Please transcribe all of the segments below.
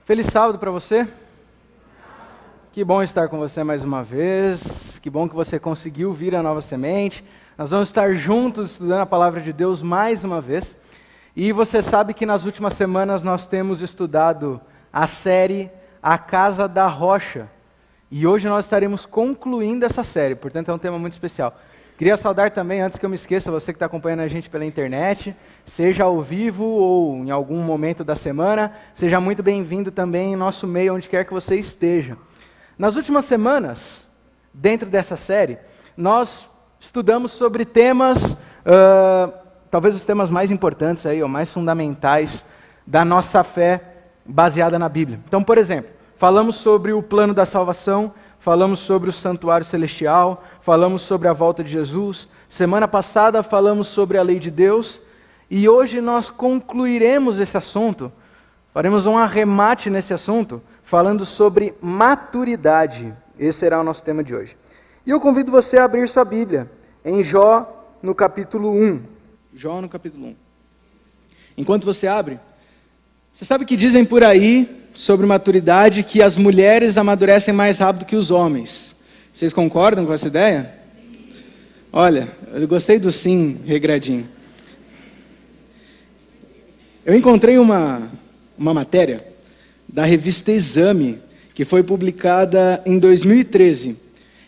Feliz sábado para você. Que bom estar com você mais uma vez. Que bom que você conseguiu vir a Nova Semente. Nós vamos estar juntos estudando a Palavra de Deus mais uma vez. E você sabe que nas últimas semanas nós temos estudado a série A Casa da Rocha. E hoje nós estaremos concluindo essa série, portanto é um tema muito especial. Queria saudar também, antes que eu me esqueça, você que está acompanhando a gente pela internet, seja ao vivo ou em algum momento da semana, seja muito bem-vindo também em nosso meio, onde quer que você esteja. Nas últimas semanas, dentro dessa série, nós estudamos sobre temas, talvez os temas mais importantes aí, ou mais fundamentais da nossa fé baseada na Bíblia. Então, por exemplo, falamos sobre o plano da salvação, falamos sobre o santuário celestial, falamos sobre a volta de Jesus. Semana passada falamos sobre a lei de Deus e hoje nós concluiremos esse assunto, faremos um arremate nesse assunto, falando sobre maturidade. Esse será o nosso tema de hoje. E eu convido você a abrir sua Bíblia em Jó, no capítulo 1. Jó, no capítulo 1. Enquanto você abre, você sabe que dizem por aí sobre maturidade que as mulheres amadurecem mais rápido que os homens. Vocês concordam com essa ideia? Olha, eu gostei do sim regradinho. Eu encontrei uma matéria da revista Exame, que foi publicada em 2013.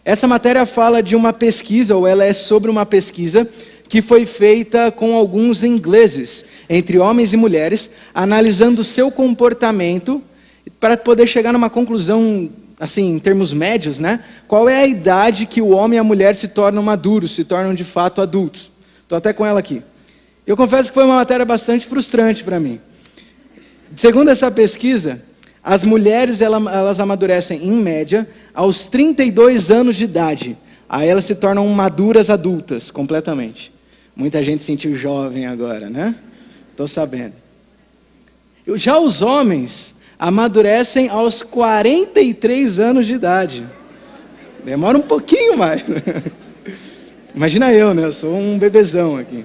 Essa matéria fala de uma pesquisa, ou ela é sobre uma pesquisa, que foi feita com alguns ingleses, entre homens e mulheres, analisando o seu comportamento, para poder chegar numa conclusão, assim, em termos médios, né? Qual é a idade que o homem e a mulher se tornam maduros, se tornam de fato adultos. Estou até com ela aqui. Eu confesso que foi uma matéria bastante frustrante para mim. Segundo essa pesquisa, as mulheres elas amadurecem, em média, aos 32 anos de idade. Aí elas se tornam maduras adultas, completamente. Muita gente se sentiu jovem agora, né? Estou sabendo. Já os homens amadurecem aos 43 anos de idade. Demora um pouquinho mais. Imagina eu, né? Eu sou um bebezão aqui.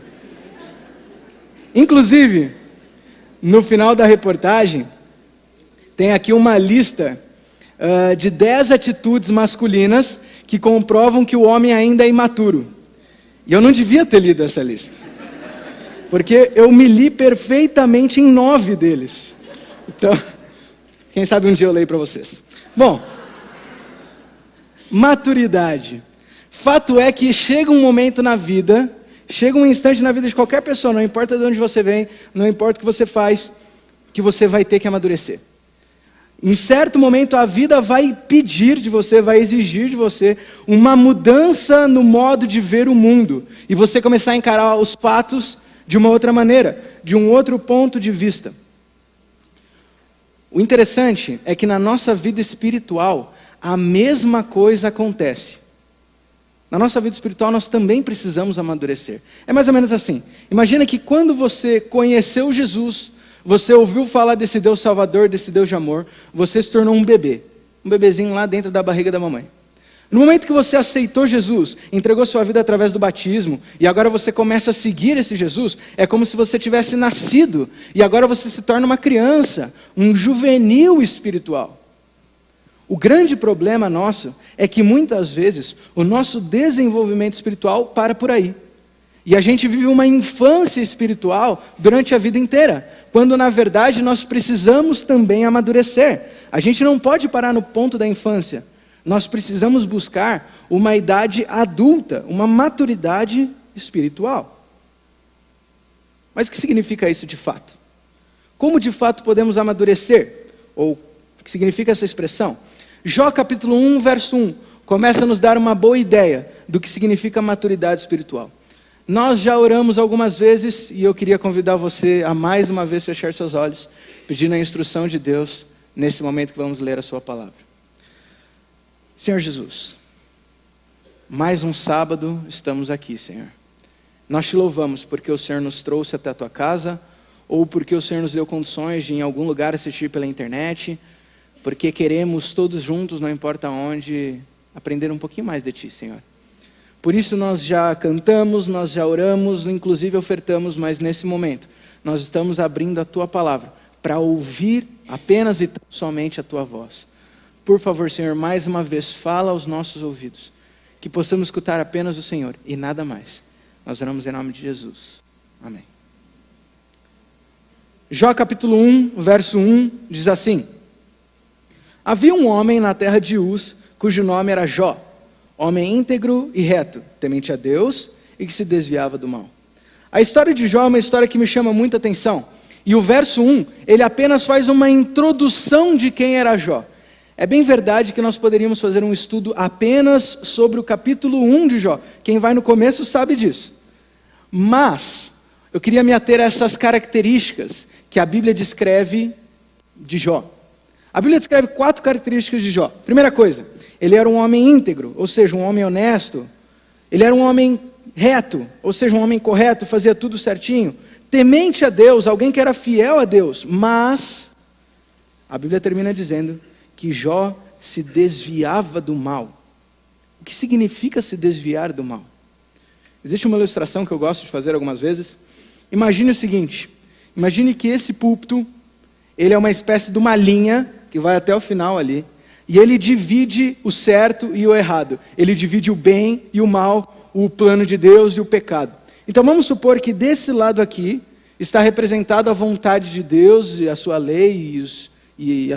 Inclusive, no final da reportagem, tem aqui uma lista de 10 atitudes masculinas que comprovam que o homem ainda é imaturo. E eu não devia ter lido essa lista, porque eu me li perfeitamente em 9 deles. Então, quem sabe um dia eu leio para vocês. Bom, maturidade. Fato é que chega um momento na vida, chega um instante na vida de qualquer pessoa, não importa de onde você vem, não importa o que você faz, que você vai ter que amadurecer. Em certo momento a vida vai pedir de você, vai exigir de você uma mudança no modo de ver o mundo. E você começar a encarar os fatos de uma outra maneira, de um outro ponto de vista. O interessante é que na nossa vida espiritual, a mesma coisa acontece. Na nossa vida espiritual, nós também precisamos amadurecer. É mais ou menos assim. Imagina que quando você conheceu Jesus, você ouviu falar desse Deus Salvador, desse Deus de amor, você se tornou um bebê. Um bebezinho lá dentro da barriga da mamãe. No momento que você aceitou Jesus, entregou sua vida através do batismo, e agora você começa a seguir esse Jesus, é como se você tivesse nascido, e agora você se torna uma criança, um juvenil espiritual. O grande problema nosso é que muitas vezes o nosso desenvolvimento espiritual para por aí. E a gente vive uma infância espiritual durante a vida inteira, quando na verdade nós precisamos também amadurecer. A gente não pode parar no ponto da infância. Nós precisamos buscar uma idade adulta, uma maturidade espiritual. Mas o que significa isso de fato? Como de fato podemos amadurecer? Ou o que significa essa expressão? Jó capítulo 1, verso 1, começa a nos dar uma boa ideia do que significa maturidade espiritual. Nós já oramos algumas vezes e eu queria convidar você a mais uma vez fechar seus olhos, pedindo a instrução de Deus nesse momento que vamos ler a sua palavra. Senhor Jesus, mais um sábado estamos aqui, Senhor. Nós te louvamos porque o Senhor nos trouxe até a tua casa, ou porque o Senhor nos deu condições de em algum lugar assistir pela internet, porque queremos todos juntos, não importa onde, aprender um pouquinho mais de ti, Senhor. Por isso nós já cantamos, nós já oramos, inclusive ofertamos, mas nesse momento nós estamos abrindo a tua palavra para ouvir apenas e tão somente a tua voz. Por favor, Senhor, mais uma vez, fala aos nossos ouvidos, que possamos escutar apenas o Senhor e nada mais. Nós oramos em nome de Jesus. Amém. Jó capítulo 1, verso 1, diz assim: Havia um homem na terra de Uz, cujo nome era Jó, homem íntegro e reto, temente a Deus e que se desviava do mal. A história de Jó é uma história que me chama muita atenção. E o verso 1, ele apenas faz uma introdução de quem era Jó. É bem verdade que nós poderíamos fazer um estudo apenas sobre o capítulo 1 de Jó. Quem vai no começo sabe disso. Mas eu queria me ater a essas características que a Bíblia descreve de Jó. A Bíblia descreve 4 características de Jó. Primeira coisa, ele era um homem íntegro, ou seja, um homem honesto. Ele era um homem reto, ou seja, um homem correto, fazia tudo certinho. Temente a Deus, alguém que era fiel a Deus. Mas a Bíblia termina dizendo que Jó se desviava do mal. O que significa se desviar do mal? Existe uma ilustração que eu gosto de fazer algumas vezes. Imagine o seguinte: imagine que esse púlpito, ele é uma espécie de uma linha que vai até o final ali, e ele divide o certo e o errado. Ele divide o bem e o mal, o plano de Deus e o pecado. Então vamos supor que desse lado aqui está representada a vontade de Deus e a sua lei e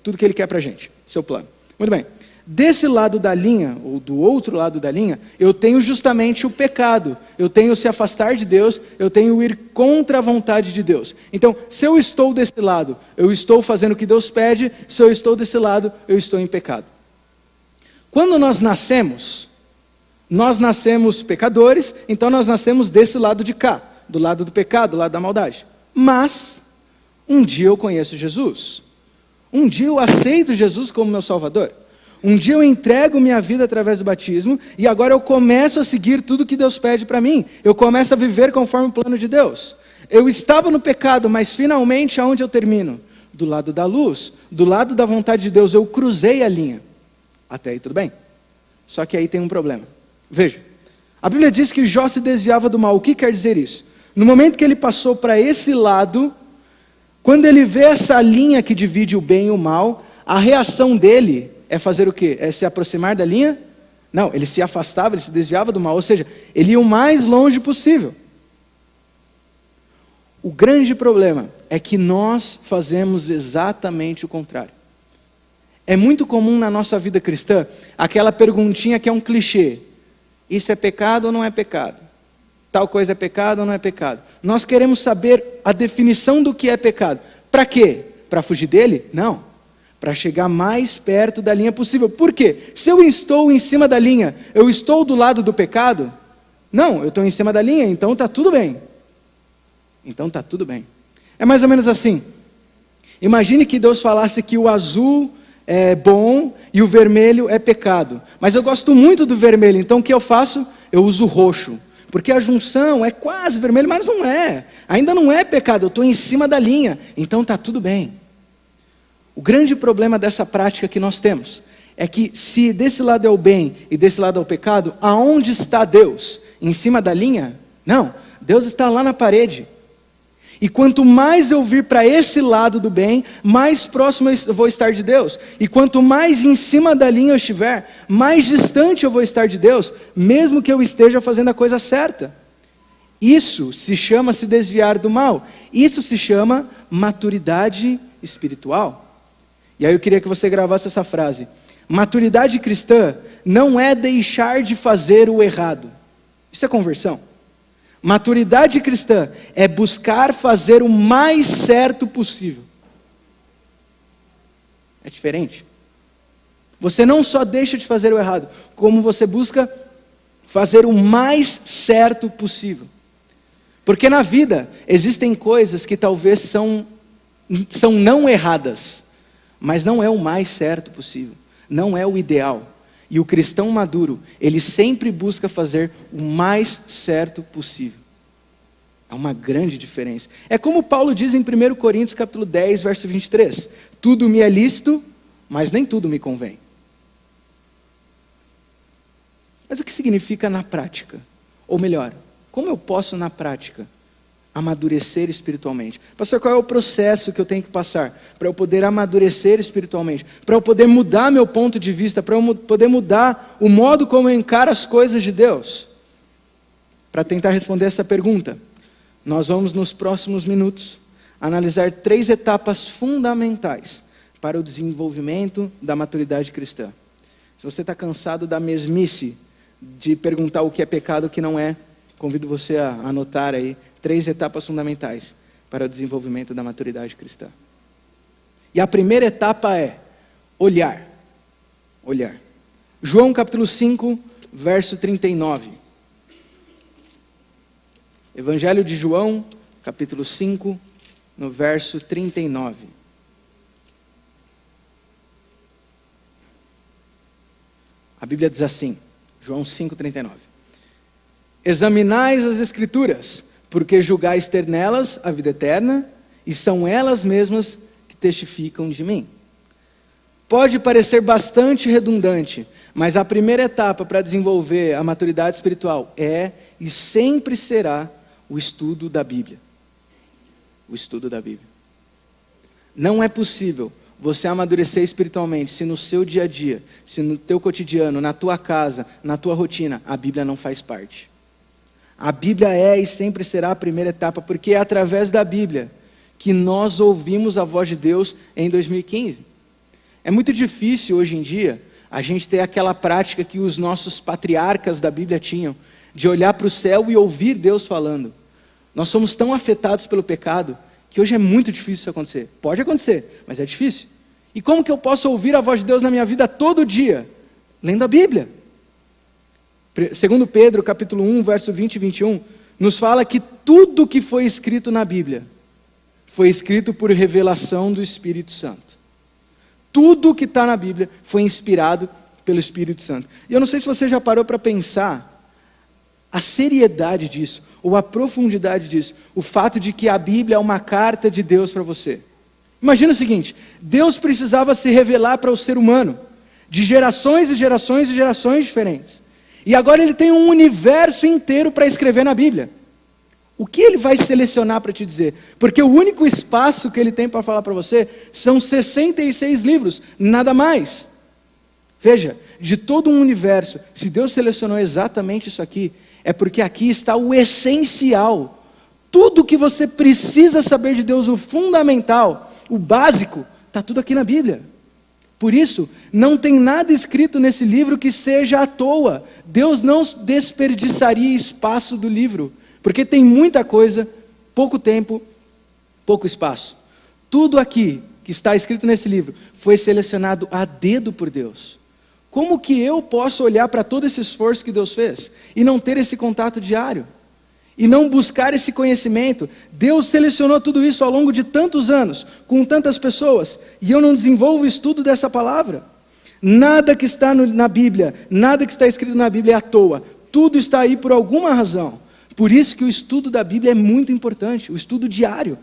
tudo que Ele quer para a gente, seu plano. Muito bem. Desse lado da linha, ou do outro lado da linha, eu tenho justamente o pecado. Eu tenho se afastar de Deus, eu tenho ir contra a vontade de Deus. Então, se eu estou desse lado, eu estou fazendo o que Deus pede. Se eu estou desse lado, eu estou em pecado. Quando nós nascemos pecadores, então nós nascemos desse lado de cá, do lado do pecado, do lado da maldade. Mas, um dia eu conheço Jesus. Um dia eu aceito Jesus como meu Salvador. Um dia eu entrego minha vida através do batismo e agora eu começo a seguir tudo que Deus pede para mim. Eu começo a viver conforme o plano de Deus. Eu estava no pecado, mas finalmente aonde eu termino? Do lado da luz, do lado da vontade de Deus. Eu cruzei a linha. Até aí tudo bem? Só que aí tem um problema. Veja, a Bíblia diz que Jó se desviava do mal. O que quer dizer isso? No momento que ele passou para esse lado, quando ele vê essa linha que divide o bem e o mal, a reação dele é fazer o quê? É se aproximar da linha? Não, ele se afastava, ele se desviava do mal, ou seja, ele ia o mais longe possível. O grande problema é que nós fazemos exatamente o contrário. É muito comum na nossa vida cristã, aquela perguntinha que é um clichê: isso é pecado ou não é pecado? Tal coisa é pecado ou não é pecado? Nós queremos saber a definição do que é pecado. Para quê? Para fugir dele? Não. Para chegar mais perto da linha possível. Por quê? Se eu estou em cima da linha, eu estou do lado do pecado? Não, eu estou em cima da linha, então está tudo bem. Então está tudo bem. É mais ou menos assim. Imagine que Deus falasse que o azul é bom e o vermelho é pecado. Mas eu gosto muito do vermelho, então o que eu faço? Eu uso o roxo. Porque a junção é quase vermelho, mas não é. Ainda não é pecado, eu estou em cima da linha, então está tudo bem. O grande problema dessa prática que nós temos é que se desse lado é o bem e desse lado é o pecado, aonde está Deus? Em cima da linha? Não, Deus está lá na parede. E quanto mais eu vir para esse lado do bem, mais próximo eu vou estar de Deus. E quanto mais em cima da linha eu estiver, mais distante eu vou estar de Deus, mesmo que eu esteja fazendo a coisa certa. Isso se chama se desviar do mal. Isso se chama maturidade espiritual. E aí eu queria que você gravasse essa frase: maturidade cristã não é deixar de fazer o errado. Isso é conversão. Maturidade cristã é buscar fazer o mais certo possível. É diferente. Você não só deixa de fazer o errado, como você busca fazer o mais certo possível. Porque na vida existem coisas que talvez são não erradas, mas não é o mais certo possível, não é o ideal. E o cristão maduro, ele sempre busca fazer o mais certo possível. É uma grande diferença. É como Paulo diz em 1 Coríntios capítulo 10, verso 23. Tudo me é lícito, mas nem tudo me convém. Mas o que significa na prática? Ou melhor, como eu posso na prática amadurecer espiritualmente. Pastor, qual é o processo que eu tenho que passar para eu poder amadurecer espiritualmente? Para eu poder mudar meu ponto de vista, para eu poder mudar o modo como eu encaro as coisas de Deus? Para tentar responder essa pergunta, nós vamos nos próximos minutos analisar 3 etapas fundamentais para o desenvolvimento da maturidade cristã. Se você está cansado da mesmice de perguntar o que é pecado e o que não é, convido você a anotar aí 3 etapas fundamentais para o desenvolvimento da maturidade cristã. E a primeira etapa é olhar. Olhar. João capítulo 5, verso 39. Evangelho de João, capítulo 5, no verso 39. A Bíblia diz assim, João 5,39. Examinais as Escrituras, porque julgais ter nelas a vida eterna, e são elas mesmas que testificam de mim. Pode parecer bastante redundante, mas a primeira etapa para desenvolver a maturidade espiritual é e sempre será o estudo da Bíblia. O estudo da Bíblia. Não é possível você amadurecer espiritualmente se no seu dia a dia, se no teu cotidiano, na tua casa, na tua rotina, a Bíblia não faz parte. A Bíblia é e sempre será a primeira etapa, porque é através da Bíblia que nós ouvimos a voz de Deus em 2015. É muito difícil hoje em dia a gente ter aquela prática que os nossos patriarcas da Bíblia tinham, de olhar para o céu e ouvir Deus falando. Nós somos tão afetados pelo pecado que hoje é muito difícil isso acontecer. Pode acontecer, mas é difícil. E como que eu posso ouvir a voz de Deus na minha vida todo dia? Lendo a Bíblia. Segundo Pedro, capítulo 1, verso 20 e 21, nos fala que tudo que foi escrito na Bíblia foi escrito por revelação do Espírito Santo. Tudo que está na Bíblia foi inspirado pelo Espírito Santo. E eu não sei se você já parou para pensar a seriedade disso, ou a profundidade disso, o fato de que a Bíblia é uma carta de Deus para você. Imagina o seguinte, Deus precisava se revelar para o ser humano, de gerações e gerações e gerações diferentes. E agora ele tem um universo inteiro para escrever na Bíblia. O que ele vai selecionar para te dizer? Porque o único espaço que ele tem para falar para você são 66 livros, nada mais. Veja, de todo um universo, se Deus selecionou exatamente isso aqui, é porque aqui está o essencial. Tudo que você precisa saber de Deus, o fundamental, o básico, está tudo aqui na Bíblia. Por isso, não tem nada escrito nesse livro que seja à toa. Deus não desperdiçaria espaço do livro, porque tem muita coisa, pouco tempo, pouco espaço. Tudo aqui que está escrito nesse livro foi selecionado a dedo por Deus. Como que eu posso olhar para todo esse esforço que Deus fez e não ter esse contato diário? E não buscar esse conhecimento? Deus selecionou tudo isso ao longo de tantos anos, com tantas pessoas, e eu não desenvolvo o estudo dessa palavra? Nada que está na Bíblia, nada que está escrito na Bíblia é à toa. Tudo está aí por alguma razão. Por isso que o estudo da Bíblia é muito importante, o estudo diário.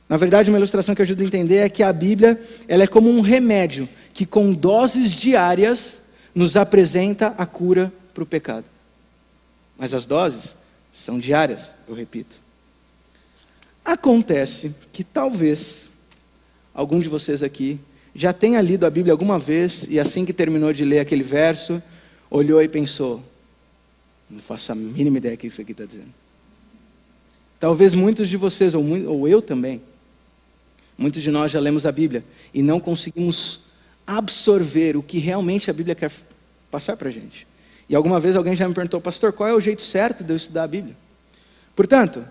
Na verdade, uma ilustração que ajuda a entender é que a Bíblia, ela é como um remédio, que com doses diárias nos apresenta a cura para o pecado. Mas as doses são diárias, eu repito. Acontece que talvez algum de vocês aqui já tenha lido a Bíblia alguma vez e assim que terminou de ler aquele verso, olhou e pensou, não faço a mínima ideia do que isso aqui está dizendo. Talvez muitos de vocês, ou eu também, muitos de nós já lemos a Bíblia e não conseguimos absorver o que realmente a Bíblia quer passar para a gente. E alguma vez alguém já me perguntou, pastor, qual é o jeito certo de eu estudar a Bíblia? Portanto,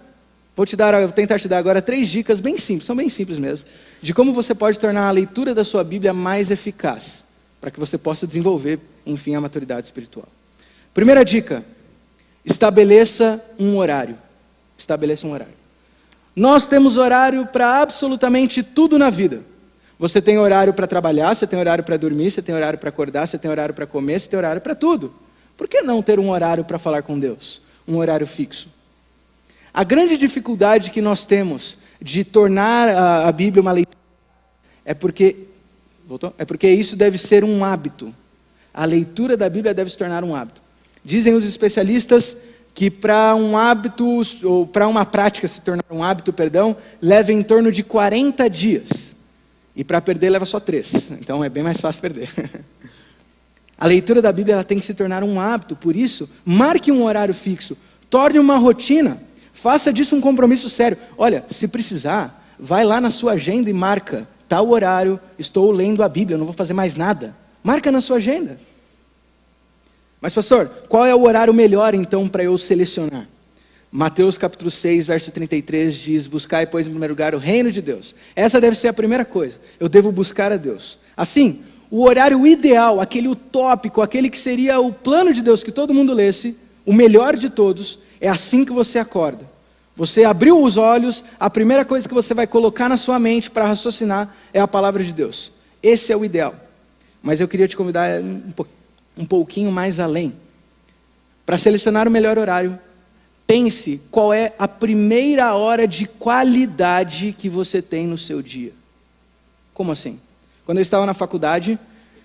vou tentar te dar agora 3 dicas bem simples, são bem simples mesmo, de como você pode tornar a leitura da sua Bíblia mais eficaz, para que você possa desenvolver, enfim, a maturidade espiritual. Primeira dica, estabeleça um horário. Estabeleça um horário. Nós temos horário para absolutamente tudo na vida. Você tem horário para trabalhar, você tem horário para dormir, você tem horário para acordar, você tem horário para comer, você tem horário para tudo. Por que não ter um horário para falar com Deus? Um horário fixo. A grande dificuldade que nós temos de tornar a Bíblia uma leitura é porque isso deve ser um hábito. A leitura da Bíblia deve se tornar um hábito. Dizem os especialistas que para um hábito, ou para uma prática se tornar um hábito, leva em torno de 40 dias. E para perder leva só 3. Então é bem mais fácil perder. A leitura da Bíblia ela tem que se tornar um hábito. Por isso, marque um horário fixo. Torne uma rotina. Faça disso um compromisso sério. Olha, se precisar, vai lá na sua agenda e marca. Tal horário, estou lendo a Bíblia, eu não vou fazer mais nada. Marca na sua agenda. Mas pastor, qual é o horário melhor então para eu selecionar? Mateus capítulo 6, verso 33 diz: buscai, pois, em primeiro lugar o reino de Deus. Essa deve ser a primeira coisa. Eu devo buscar a Deus. Assim, o horário ideal, aquele utópico, aquele que seria o plano de Deus que todo mundo lesse, o melhor de todos, é assim que você acorda. Você abriu os olhos, a primeira coisa que você vai colocar na sua mente para raciocinar é a palavra de Deus. Esse é o ideal. Mas eu queria te convidar um pouquinho mais além. Para selecionar o melhor horário, pense qual é a primeira hora de qualidade que você tem no seu dia. Como assim? Quando eu estava na faculdade,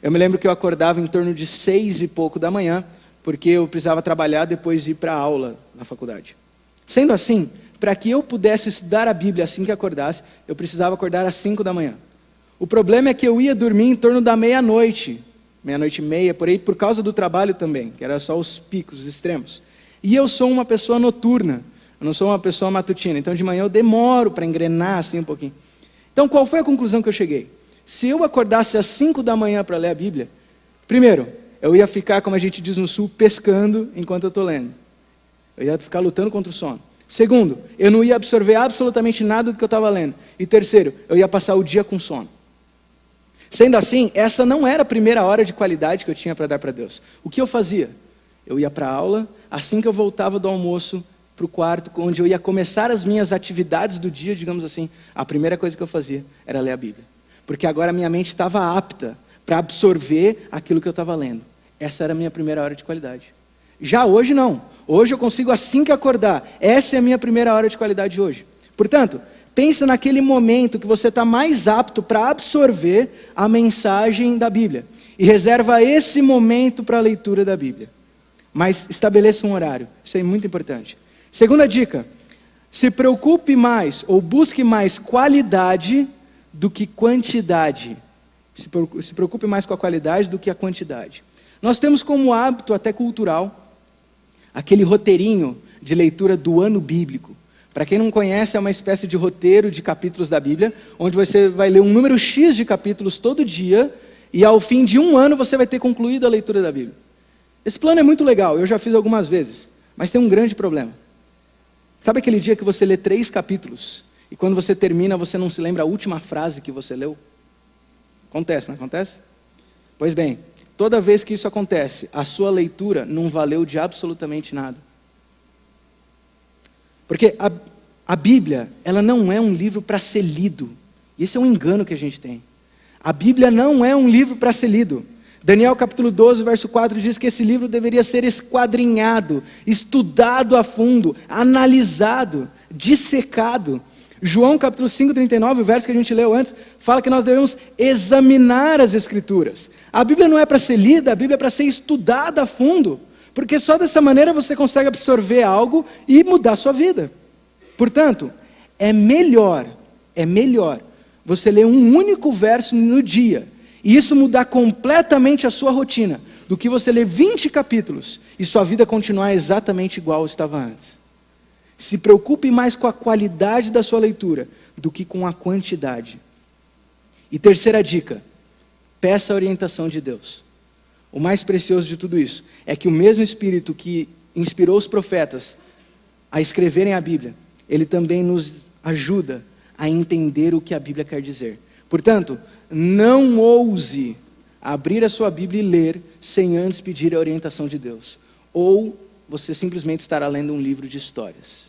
eu me lembro que eu acordava em torno de 6 e pouco da manhã, porque eu precisava trabalhar depois de ir para a aula na faculdade. Sendo assim, para que eu pudesse estudar a Bíblia assim que acordasse, eu precisava acordar às 5 da manhã. O problema é que eu ia dormir em torno da meia-noite, meia-noite e meia, por aí, por causa do trabalho também, que era só os picos, os extremos. E eu sou uma pessoa noturna, eu não sou uma pessoa matutina, então de manhã eu demoro para engrenar assim um pouquinho. Então qual foi a conclusão que eu cheguei? Se eu acordasse às 5 da manhã para ler a Bíblia, primeiro, eu ia ficar, como a gente diz no sul, pescando enquanto eu estou lendo. Eu ia ficar lutando contra o sono. Segundo, eu não ia absorver absolutamente nada do que eu estava lendo. E terceiro, eu ia passar o dia com sono. Sendo assim, essa não era a primeira hora de qualidade que eu tinha para dar para Deus. O que eu fazia? Eu ia para a aula, assim que eu voltava do almoço para o quarto, onde eu ia começar as minhas atividades do dia, digamos assim, a primeira coisa que eu fazia era ler a Bíblia. Porque agora a minha mente estava apta para absorver aquilo que eu estava lendo. Essa era a minha primeira hora de qualidade. Já hoje não. Hoje eu consigo assim que acordar. Essa é a minha primeira hora de qualidade hoje. Portanto, pensa naquele momento que você está mais apto para absorver a mensagem da Bíblia. E reserva esse momento para a leitura da Bíblia. Mas estabeleça um horário. Isso é muito importante. Segunda dica. Se preocupe mais ou busque mais qualidade do que quantidade. Se preocupe mais com a qualidade do que a quantidade. Nós temos como hábito até cultural aquele roteirinho de leitura do ano bíblico. Para quem não conhece, é uma espécie de roteiro de capítulos da Bíblia, onde você vai ler um número X de capítulos todo dia, e ao fim de um ano você vai ter concluído a leitura da Bíblia. Esse plano é muito legal, eu já fiz algumas vezes, mas tem um grande problema. Sabe aquele dia que você lê 3 capítulos, e quando você termina, você não se lembra a última frase que você leu? Acontece, não acontece? Pois bem, toda vez que isso acontece, a sua leitura não valeu de absolutamente nada. Porque a Bíblia, ela não é um livro para ser lido. Esse é um engano que a gente tem. A Bíblia não é um livro para ser lido. Daniel capítulo 12, verso 4 diz que esse livro deveria ser esquadrinhado, estudado a fundo, analisado, dissecado. João capítulo 5, 39, o verso que a gente leu antes, fala que nós devemos examinar as Escrituras. A Bíblia não é para ser lida, a Bíblia é para ser estudada a fundo. Porque só dessa maneira você consegue absorver algo e mudar a sua vida. Portanto, é melhor você ler um único verso no dia, e isso mudar completamente a sua rotina, do que você ler 20 capítulos e sua vida continuar exatamente igual estava antes. Se preocupe mais com a qualidade da sua leitura do que com a quantidade. E terceira dica, peça a orientação de Deus. O mais precioso de tudo isso é que o mesmo Espírito que inspirou os profetas a escreverem a Bíblia, ele também nos ajuda a entender o que a Bíblia quer dizer. Portanto, não ouse abrir a sua Bíblia e ler sem antes pedir a orientação de Deus. Ou você simplesmente estará lendo um livro de histórias.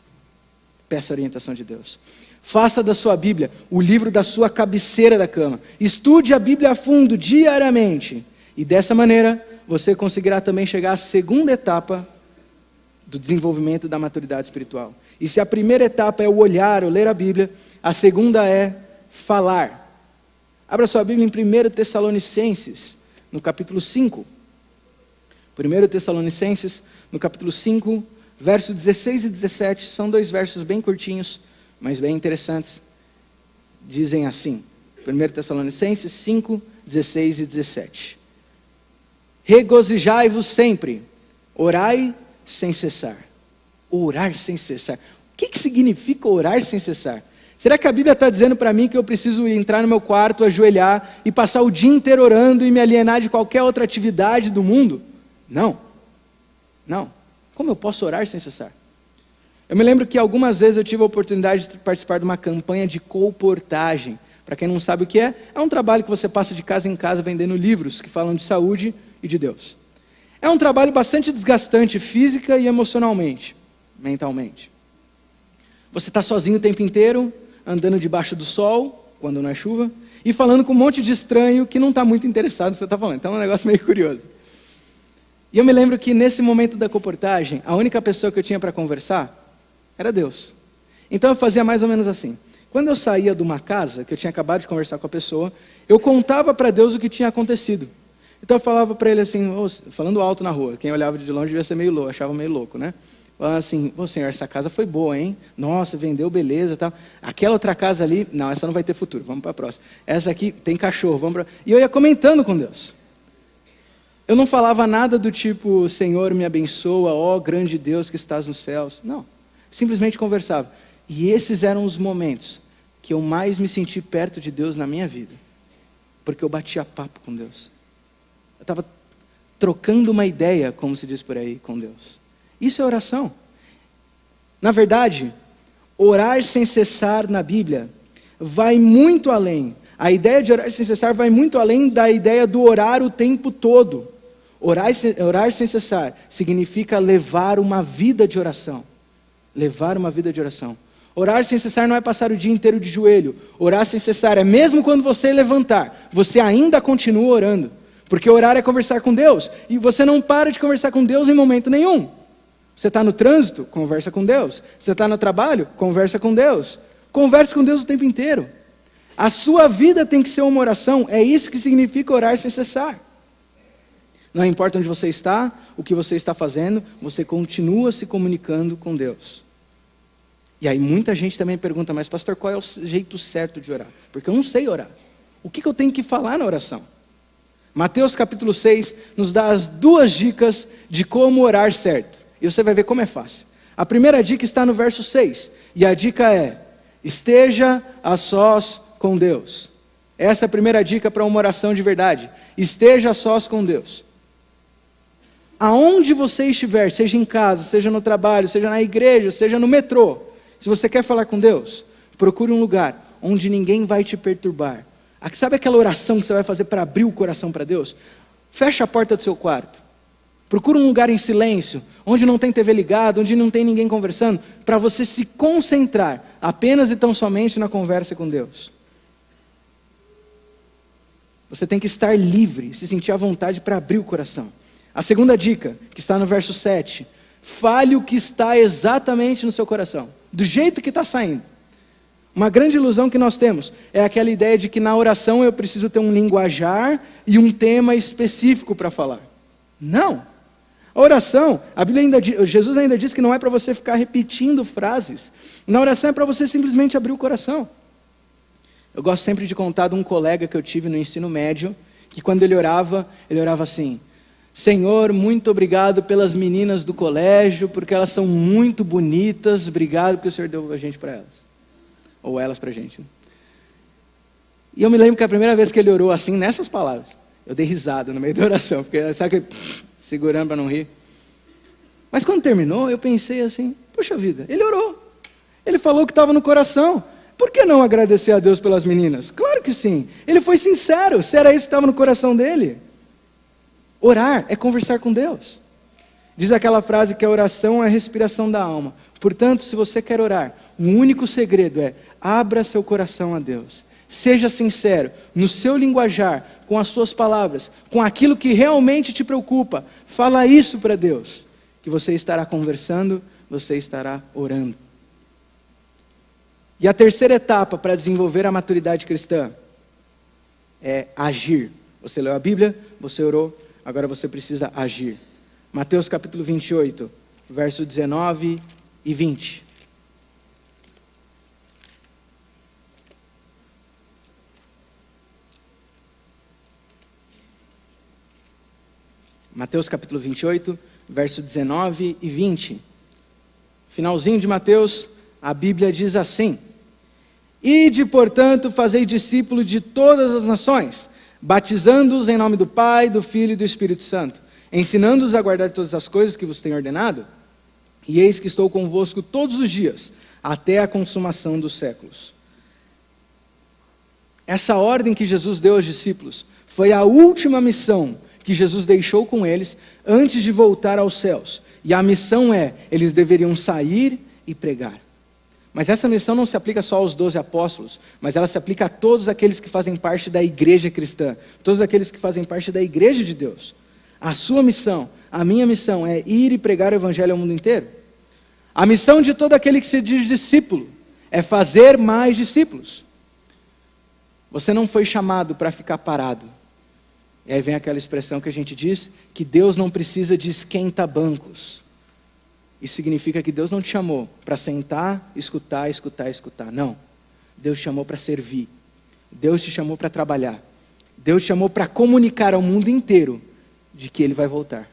Peça a orientação de Deus. Faça da sua Bíblia o livro da sua cabeceira da cama. Estude a Bíblia a fundo, diariamente. E dessa maneira, você conseguirá também chegar à segunda etapa do desenvolvimento da maturidade espiritual. E se a primeira etapa é o olhar, o ler a Bíblia, a segunda é falar. Abra sua Bíblia em 1 Tessalonicenses, no capítulo 5. 1 Tessalonicenses, no capítulo 5, Versos 16 e 17 são 2 versos bem curtinhos, mas bem interessantes. Dizem assim, 1 Tessalonicenses 5, 16 e 17. Regozijai-vos sempre, orai sem cessar. Orar sem cessar. O que significa orar sem cessar? Será que a Bíblia está dizendo para mim que eu preciso entrar no meu quarto, ajoelhar e passar o dia inteiro orando e me alienar de qualquer outra atividade do mundo? Não. Não. Como eu posso orar sem cessar? Eu me lembro que algumas vezes eu tive a oportunidade de participar de uma campanha de colportagem. Para quem não sabe o que é um trabalho que você passa de casa em casa vendendo livros que falam de saúde e de Deus. É um trabalho bastante desgastante física e emocionalmente, mentalmente. Você está sozinho o tempo inteiro, andando debaixo do sol, quando não é chuva, e falando com um monte de estranho que não está muito interessado no que você está falando. Então é um negócio meio curioso. E eu me lembro que nesse momento da colportagem, a única pessoa que eu tinha para conversar era Deus. Então eu fazia mais ou menos assim. Quando eu saía de uma casa, que eu tinha acabado de conversar com a pessoa, eu contava para Deus o que tinha acontecido. Então eu falava para ele assim, falando alto na rua, quem olhava de longe devia ser meio louco, achava meio louco, né? Falando assim, Senhor, essa casa foi boa, hein? Nossa, vendeu, beleza, tal. Aquela outra casa ali, não, essa não vai ter futuro, vamos para a próxima. Essa aqui tem cachorro, vamos para... E eu ia comentando com Deus. Eu não falava nada do tipo, Senhor, me abençoa, ó grande Deus que estás nos céus. Não, simplesmente conversava. E esses eram os momentos que eu mais me senti perto de Deus na minha vida. Porque eu batia papo com Deus. Eu estava trocando uma ideia, como se diz por aí, com Deus. Isso é oração. Na verdade, orar sem cessar na Bíblia vai muito além. A ideia de orar sem cessar vai muito além da ideia do orar o tempo todo. Orar sem cessar significa levar uma vida de oração. Levar uma vida de oração. Orar sem cessar não é passar o dia inteiro de joelho. Orar sem cessar é mesmo quando você levantar, você ainda continua orando. Porque orar é conversar com Deus. E você não para de conversar com Deus em momento nenhum. Você está no trânsito? Conversa com Deus. Você está no trabalho? Conversa com Deus. Converse com Deus o tempo inteiro. A sua vida tem que ser uma oração. É isso que significa orar sem cessar. Não importa onde você está, o que você está fazendo, você continua se comunicando com Deus. E aí muita gente também pergunta, mas pastor, qual é o jeito certo de orar? Porque eu não sei orar. O que eu tenho que falar na oração? Mateus capítulo 6 nos dá as 2 dicas de como orar certo. E você vai ver como é fácil. A primeira dica está no verso 6. E a dica é, esteja a sós com Deus. Essa é a primeira dica para uma oração de verdade. Esteja a sós com Deus. Aonde você estiver, seja em casa, seja no trabalho, seja na igreja, seja no metrô, se você quer falar com Deus, procure um lugar onde ninguém vai te perturbar. Sabe aquela oração que você vai fazer para abrir o coração para Deus? Fecha a porta do seu quarto. Procura um lugar em silêncio, onde não tem TV ligada, onde não tem ninguém conversando, para você se concentrar apenas e tão somente na conversa com Deus. Você tem que estar livre, se sentir à vontade para abrir o coração. A segunda dica, que está no verso 7, fale o que está exatamente no seu coração, do jeito que está saindo. Uma grande ilusão que nós temos é aquela ideia de que na oração eu preciso ter um linguajar e um tema específico para falar. Não. A oração, Jesus ainda diz que não é para você ficar repetindo frases. Na oração é para você simplesmente abrir o coração. Eu gosto sempre de contar de um colega que eu tive no ensino médio, que quando ele orava assim, Senhor, muito obrigado pelas meninas do colégio, porque elas são muito bonitas, obrigado porque o Senhor deu a gente para elas. Ou elas para a gente. E eu me lembro que a primeira vez que ele orou assim, nessas palavras, eu dei risada no meio da oração, porque sabe que segurando para não rir. Mas quando terminou, eu pensei assim, puxa vida, ele orou. Ele falou que estava no coração. Por que não agradecer a Deus pelas meninas? Claro que sim. Ele foi sincero, se era isso que estava no coração dele. Orar é conversar com Deus. Diz aquela frase que a oração é a respiração da alma. Portanto, se você quer orar, o único segredo é abra seu coração a Deus. Seja sincero no seu linguajar, com as suas palavras, com aquilo que realmente te preocupa. Fala isso para Deus, que você estará conversando, você estará orando. E a terceira etapa para desenvolver a maturidade cristã é agir. Você leu a Bíblia, você orou, agora você precisa agir. Mateus capítulo 28, verso 19 e 20. Mateus capítulo 28, verso 19 e 20. Finalzinho de Mateus, a Bíblia diz assim: Ide, portanto, fazei discípulos de todas as nações, batizando-os em nome do Pai, do Filho e do Espírito Santo, ensinando-os a guardar todas as coisas que vos tenho ordenado, e eis que estou convosco todos os dias, até a consumação dos séculos. Essa ordem que Jesus deu aos discípulos foi a última missão que Jesus deixou com eles antes de voltar aos céus. E a missão é, eles deveriam sair e pregar. Mas essa missão não se aplica só aos 12 apóstolos, mas ela se aplica a todos aqueles que fazem parte da igreja cristã, todos aqueles que fazem parte da igreja de Deus. A sua missão, a minha missão é ir e pregar o evangelho ao mundo inteiro. A missão de todo aquele que se diz discípulo é fazer mais discípulos. Você não foi chamado para ficar parado. E aí vem aquela expressão que a gente diz, que Deus não precisa de esquenta-bancos. Isso significa que Deus não te chamou para sentar, escutar. Não. Deus te chamou para servir. Deus te chamou para trabalhar. Deus te chamou para comunicar ao mundo inteiro de que Ele vai voltar.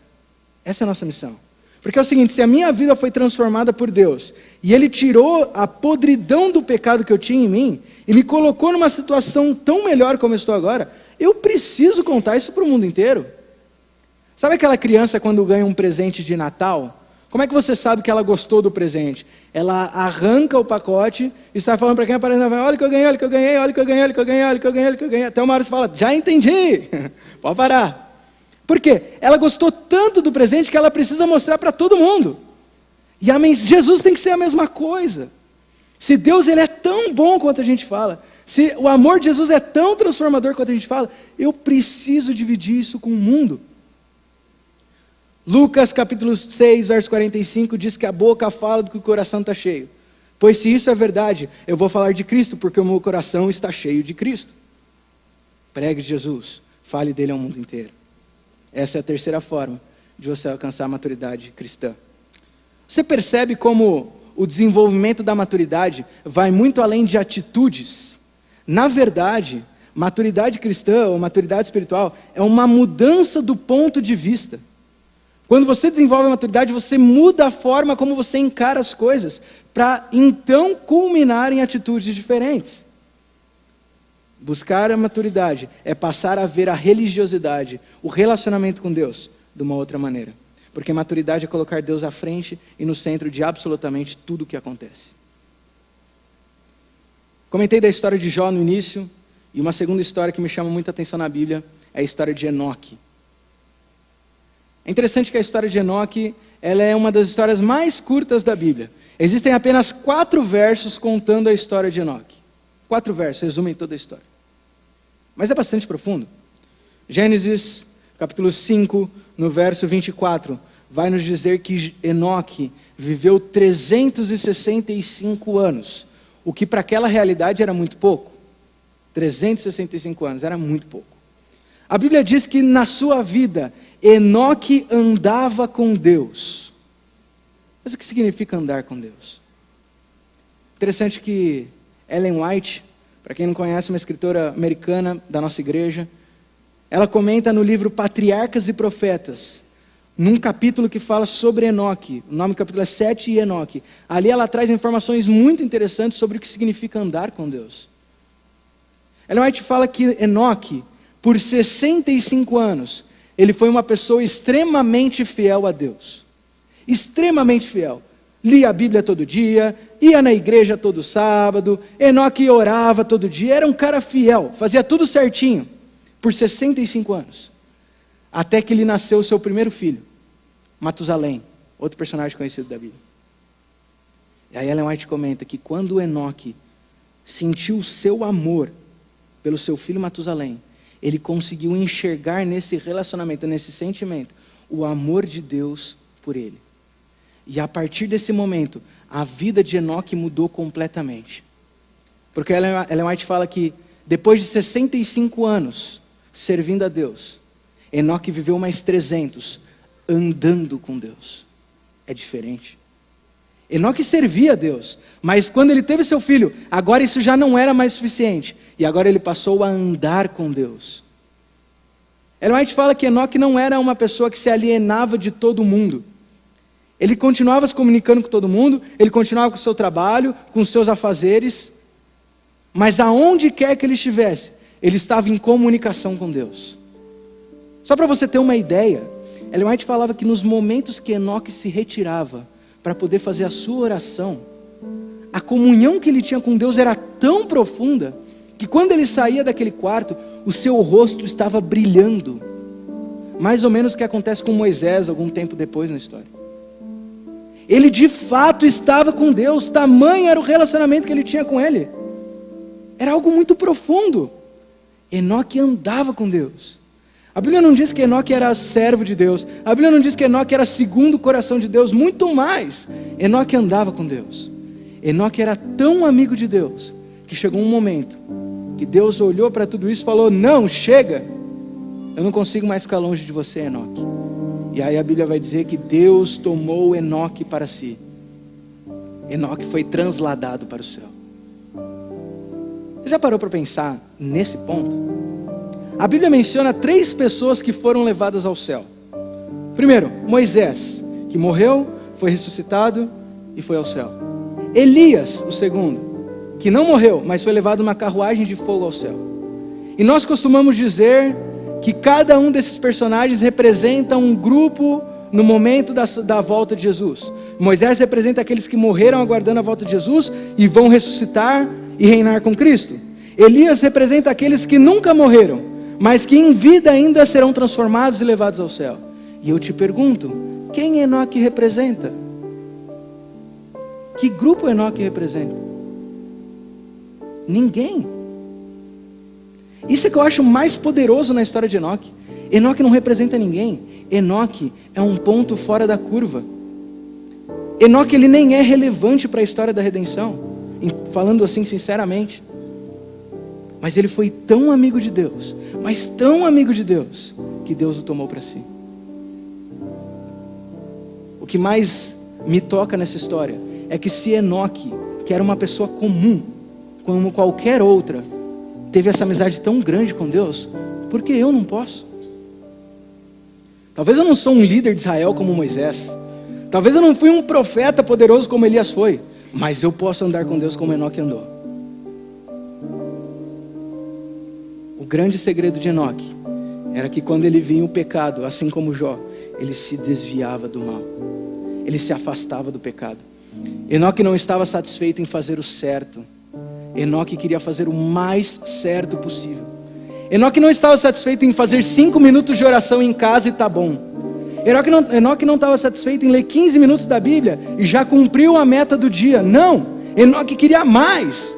Essa é a nossa missão. Porque é o seguinte, se a minha vida foi transformada por Deus, e Ele tirou a podridão do pecado que eu tinha em mim, e me colocou numa situação tão melhor como eu estou agora, eu preciso contar isso para o mundo inteiro. Sabe aquela criança quando ganha um presente de Natal? Como é que você sabe que ela gostou do presente? Ela arranca o pacote e sai falando para quem aparece na frente: olha o que eu ganhei, olha o que eu ganhei, olha o que eu ganhei, olha o que eu ganhei, olha o que eu ganhei, olha o que eu ganhei. Até uma hora você fala: já entendi, pode parar. Por quê? Ela gostou tanto do presente que ela precisa mostrar para todo mundo. E Jesus tem que ser a mesma coisa. Se Deus ele é tão bom quanto a gente fala, se o amor de Jesus é tão transformador quanto a gente fala, eu preciso dividir isso com o mundo. Lucas capítulo 6, verso 45 diz que a boca fala do que o coração está cheio. Pois se isso é verdade, eu vou falar de Cristo, porque o meu coração está cheio de Cristo. Pregue Jesus, fale dele ao mundo inteiro. Essa é a terceira forma de você alcançar a maturidade cristã. Você percebe como o desenvolvimento da maturidade vai muito além de atitudes? Na verdade, maturidade cristã ou maturidade espiritual é uma mudança do ponto de vista. Quando você desenvolve a maturidade, você muda a forma como você encara as coisas, para então culminar em atitudes diferentes. Buscar a maturidade é passar a ver a religiosidade, o relacionamento com Deus, de uma outra maneira. Porque maturidade é colocar Deus à frente e no centro de absolutamente tudo o que acontece. Comentei da história de Jó no início, e uma segunda história que me chama muita atenção na Bíblia é a história de Enoque. É interessante que a história de Enoque, ela é uma das histórias mais curtas da Bíblia. Existem apenas 4 versos contando a história de Enoque. 4 versos, resumem toda a história. Mas é bastante profundo. Gênesis, capítulo 5, no verso 24, vai nos dizer que Enoque viveu 365 anos, o que para aquela realidade era muito pouco. 365 anos, era muito pouco. A Bíblia diz que na sua vida, Enoque andava com Deus. Mas o que significa andar com Deus? Interessante que Ellen White, para quem não conhece, uma escritora americana da nossa igreja, ela comenta no livro Patriarcas e Profetas, num capítulo que fala sobre Enoque, o nome do capítulo é 7 e Enoque. Ali ela traz informações muito interessantes sobre o que significa andar com Deus. Ellen White fala que Enoque, por 65 anos, ele foi uma pessoa extremamente fiel a Deus. Extremamente fiel. Lia a Bíblia todo dia, ia na igreja todo sábado, Enoque orava todo dia, era um cara fiel, fazia tudo certinho, por 65 anos. Até que lhe nasceu o seu primeiro filho, Matusalém, outro personagem conhecido da Bíblia. E aí Ellen White comenta que quando Enoque sentiu o seu amor pelo seu filho Matusalém, ele conseguiu enxergar nesse relacionamento, nesse sentimento, o amor de Deus por ele. E a partir desse momento, a vida de Enoque mudou completamente. Porque Ellen White fala que depois de 65 anos servindo a Deus, Enoque viveu mais 300 andando com Deus. é diferente. Enoque servia a Deus, mas quando ele teve seu filho, agora isso já não era mais suficiente. E agora ele passou a andar com Deus. Ellen White fala que Enoque não era uma pessoa que se alienava de todo mundo. Ele continuava se comunicando com todo mundo, ele continuava com o seu trabalho, com os seus afazeres, mas aonde quer que ele estivesse, ele estava em comunicação com Deus. Só para você ter uma ideia, Ellen White falava que nos momentos que Enoque se retirava para poder fazer a sua oração, a comunhão que ele tinha com Deus era tão profunda, que quando ele saía daquele quarto, o seu rosto estava brilhando. Mais ou menos o que acontece com Moisés algum tempo depois na história. Ele de fato estava com Deus, tamanho era o relacionamento que ele tinha com ele. Era algo muito profundo. Enoque andava com Deus. A Bíblia não diz que Enoque era servo de Deus. A Bíblia não diz que Enoque era segundo o coração de Deus. Muito mais. Enoque andava com Deus. Enoque era tão amigo de Deus, que chegou um momento que Deus olhou para tudo isso e falou: não, chega. Eu não consigo mais ficar longe de você, Enoque. E aí a Bíblia vai dizer que Deus tomou Enoque para si. Enoque foi transladado para o céu. Você já parou para pensar nesse ponto? A Bíblia menciona 3 pessoas que foram levadas ao céu. Primeiro, Moisés, que morreu, foi ressuscitado e foi ao céu. Elias, o segundo, que não morreu, mas foi levado numa carruagem de fogo ao céu. E nós costumamos dizer que cada um desses personagens representa um grupo no momento da volta de Jesus. Moisés representa aqueles que morreram aguardando a volta de Jesus e vão ressuscitar e reinar com Cristo. Elias representa aqueles que nunca morreram, mas que em vida ainda serão transformados e levados ao céu. E eu te pergunto, quem Enoque representa? Que grupo Enoque representa? Ninguém. Isso é que eu acho mais poderoso na história de Enoque. Enoque não representa ninguém. Enoque é um ponto fora da curva. Enoque ele nem é relevante para a história da redenção, falando assim sinceramente. Mas ele foi tão amigo de Deus, mas tão amigo de Deus, que Deus o tomou para si. O que mais me toca nessa história é que se Enoque, que era uma pessoa comum, como qualquer outra, teve essa amizade tão grande com Deus, por que eu não posso? Talvez eu não sou um líder de Israel como Moisés, talvez eu não fui um profeta poderoso como Elias foi, mas eu posso andar com Deus como Enoque andou. O grande segredo de Enoque era que quando ele via o pecado, assim como Jó, ele se desviava do mal, ele se afastava do pecado. Enoque não estava satisfeito em fazer o certo, Enoque queria fazer o mais certo possível. Enoque não estava satisfeito em fazer 5 minutos de oração em casa e tá bom. Enoque não estava satisfeito em ler 15 minutos da Bíblia e já cumpriu a meta do dia. Não, Enoque queria mais.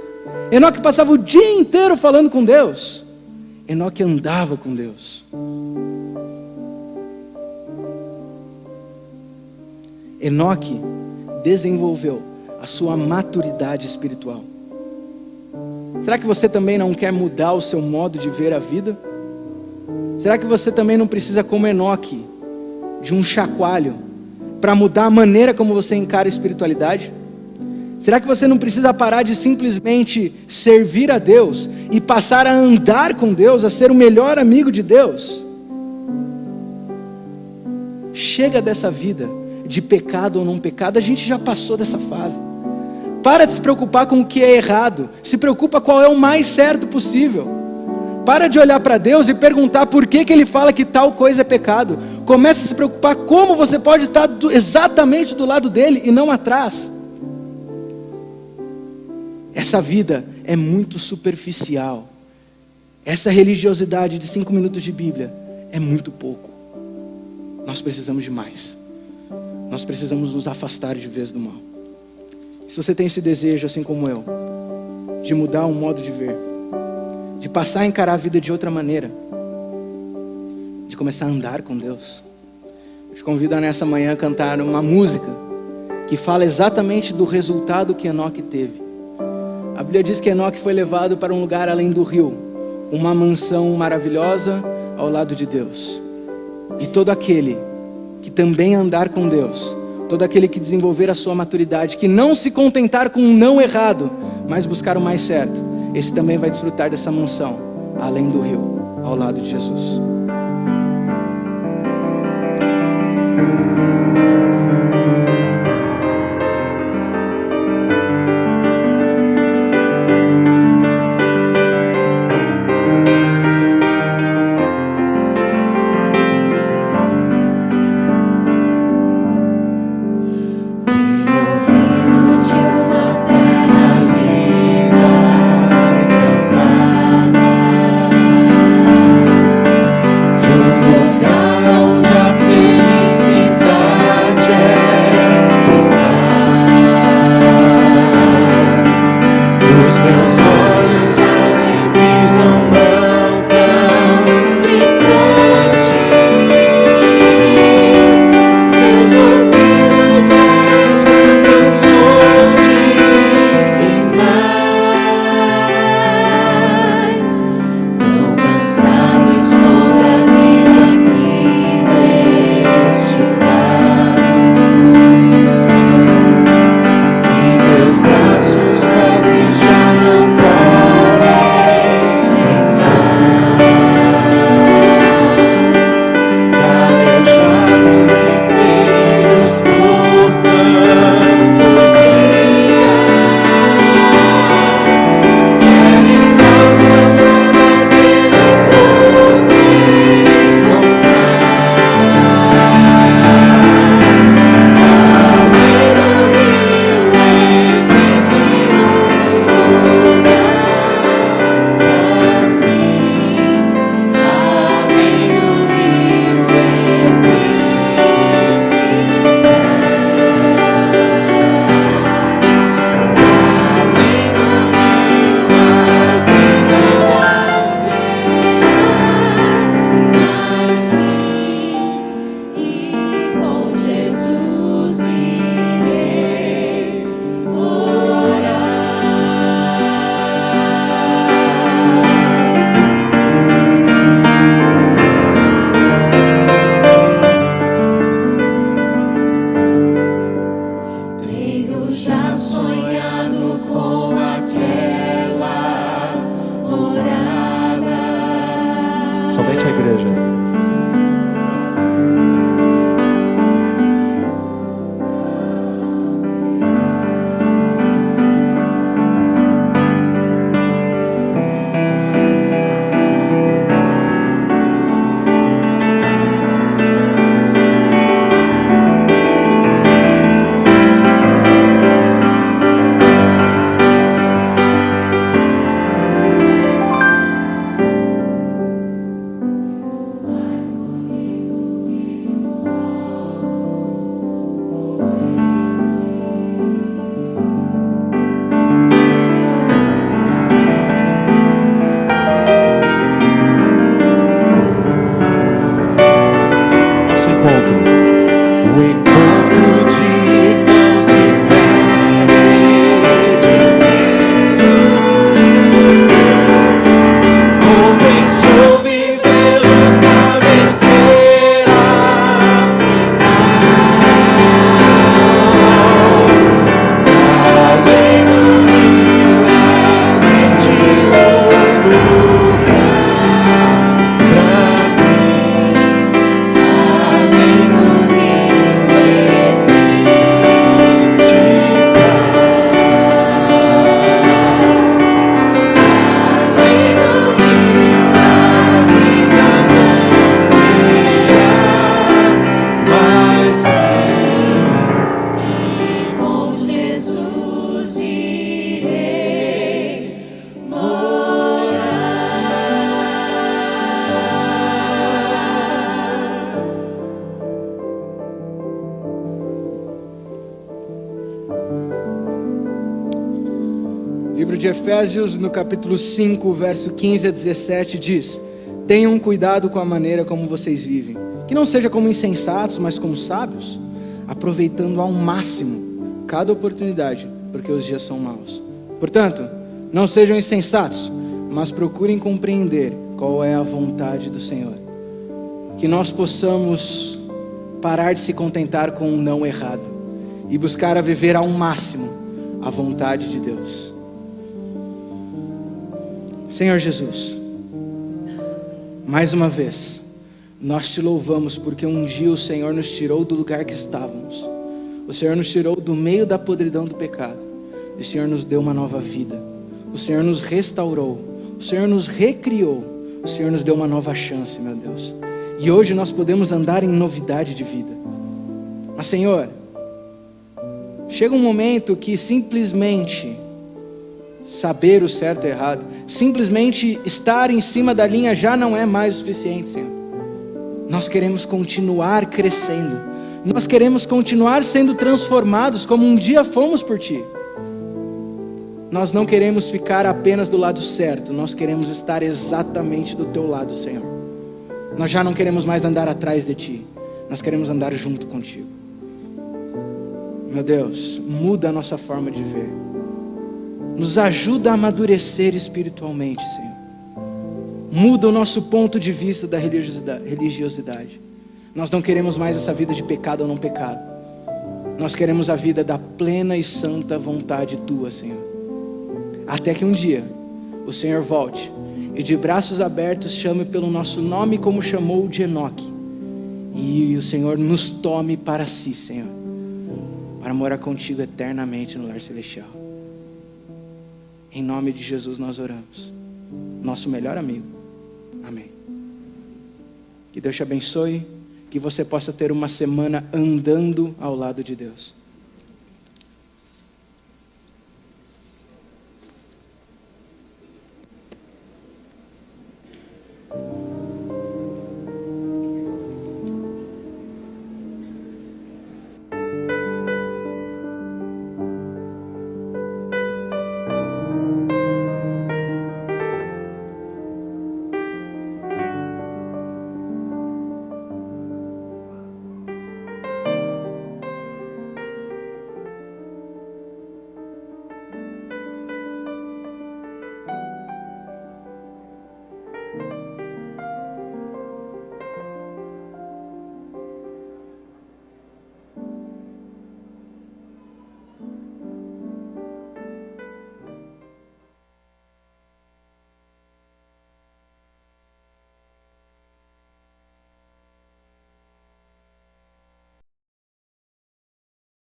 Enoque passava o dia inteiro falando com Deus. Enoque andava com Deus. Enoque desenvolveu a sua maturidade espiritual. Será que você também não quer mudar o seu modo de ver a vida? Será que você também não precisa, como Enoque, de um chacoalho para mudar a maneira como você encara a espiritualidade? Será que você não precisa parar de simplesmente servir a Deus e passar a andar com Deus, a ser o melhor amigo de Deus? Chega dessa vida de pecado ou não pecado, a gente já passou dessa fase. Para de se preocupar com o que é errado, se preocupa qual é o mais certo possível. Para de olhar para Deus e perguntar por que Ele fala que tal coisa é pecado. Comece a se preocupar como você pode estar exatamente do lado dele e não atrás. Essa vida é muito superficial. Essa religiosidade de 5 minutos de Bíblia é muito pouco. Nós precisamos de mais. Nós precisamos nos afastar de vez do mal. Se você tem esse desejo, assim como eu, de mudar o modo de ver, de passar a encarar a vida de outra maneira, de começar a andar com Deus, eu te convido a nessa manhã cantar uma música que fala exatamente do resultado que Enoque teve. A Bíblia diz que Enoque foi levado para um lugar além do rio, uma mansão maravilhosa ao lado de Deus. E todo aquele que também andar com Deus, Todo aquele que desenvolver a sua maturidade, que não se contentar com um não errado, mas buscar o mais certo, esse também vai desfrutar dessa mansão, além do rio, ao lado de Jesus. Livro de Efésios, no capítulo 5, verso 15 a 17, diz: tenham cuidado com a maneira como vocês vivem, que não seja como insensatos, mas como sábios, aproveitando ao máximo cada oportunidade, porque os dias são maus. Portanto, não sejam insensatos, mas procurem compreender qual é a vontade do Senhor. Que nós possamos parar de se contentar com o não errado e buscar a viver ao máximo a vontade de Deus. Senhor Jesus, mais uma vez, nós te louvamos porque um dia o Senhor nos tirou do lugar que estávamos. O Senhor nos tirou do meio da podridão do pecado. O Senhor nos deu uma nova vida. O Senhor nos restaurou. O Senhor nos recriou. O Senhor nos deu uma nova chance, meu Deus. E hoje nós podemos andar em novidade de vida. Mas, Senhor, chega um momento que simplesmente saber o certo e errado, simplesmente estar em cima da linha já não é mais o suficiente, Senhor. Nós queremos continuar crescendo. Nós queremos continuar sendo transformados como um dia fomos por Ti. Nós não queremos ficar apenas do lado certo, nós queremos estar exatamente do Teu lado, Senhor. Nós já não queremos mais andar atrás de Ti, nós queremos andar junto contigo. Meu Deus, muda a nossa forma de ver. Nos ajuda a amadurecer espiritualmente, Senhor. Muda o nosso ponto de vista da religiosidade. Nós não queremos mais essa vida de pecado ou não pecado. Nós queremos a vida da plena e santa vontade Tua, Senhor. Até que um dia o Senhor volte e de braços abertos chame pelo nosso nome como chamou de Enoque. E o Senhor nos tome para si, Senhor, para morar contigo eternamente no lar celestial. Em nome de Jesus nós oramos. Nosso melhor amigo. Amém. Que Deus te abençoe. Que você possa ter uma semana andando ao lado de Deus.